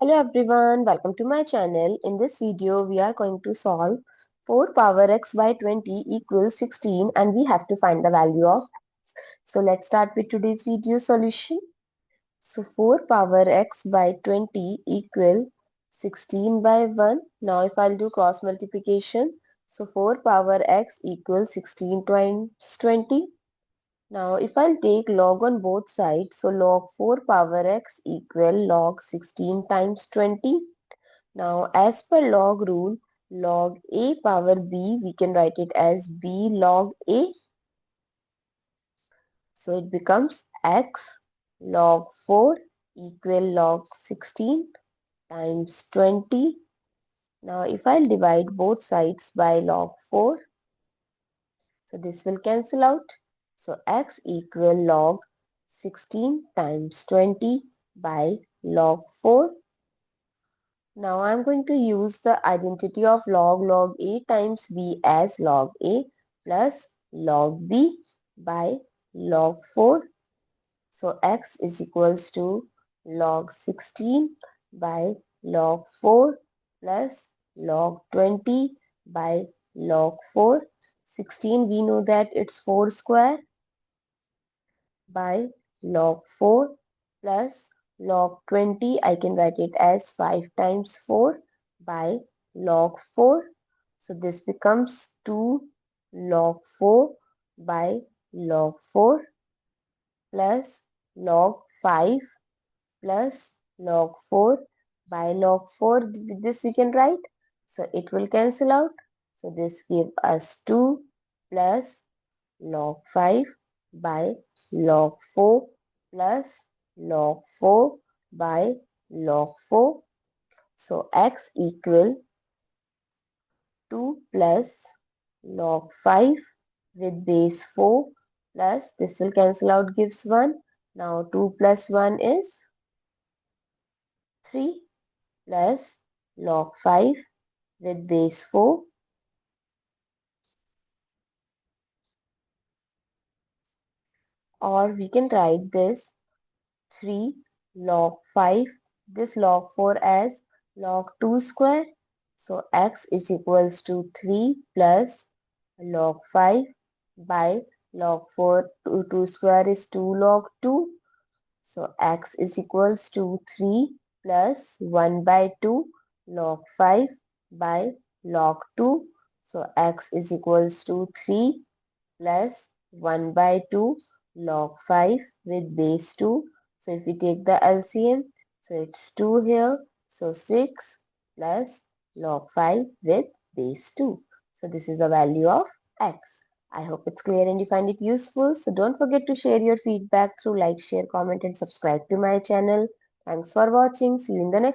Hello everyone, welcome to my channel. In this video, we are going to solve 4 power x by 20 equals 16 and we have to find the value of x. So let's start with today's video solution. So 4 power x by 20 equal 16 by 1. Now if I'll do cross multiplication, so 4 power x equals 16 times 20. Now if I'll take log on both sides, so log 4 power x equal log 16 times 20. Now as per log rule, log a power b, we can write it as b log a. So it becomes x log 4 equal log 16 times 20. Now if I'll divide both sides by log 4, so this will cancel out. So x equal log 16 times 20 by log 4. Now I'm going to use the identity of log a times b as log a plus log b by log 4. So x is equals to log 16 by log 4 plus log 20 by log 4. 16 we know that it's 4 square by log 4 plus log 20, I can write it as 5 times 4 by log 4. So this becomes 2 log 4 by log 4 plus log 5 plus log 4 by log 4. With this we can write. So it will cancel out. So this gives us 2 plus log 5 by log 4 plus log 4 by log 4. So x equal 2 plus log 5 with base 4 plus this will cancel out, gives 1. Now 2 plus 1 is 3 plus log 5 with base 4. Or we can write this 3 log 5, this log 4 as log 2 square. So x is equals to 3 plus log 5 by log 4. 2 square is 2 log 2. So x is equals to 3 plus 1 by 2 log 5 by log 2. So x is equals to 3 plus 1 by 2 log 5 with base 2. So if we take the LCM, so it's 2 here. So 6 plus log 5 with base 2. So this is the value of x. I hope it's clear and you find it useful. So don't forget to share your feedback through like, share, comment and subscribe to my channel. Thanks for watching. See you in the next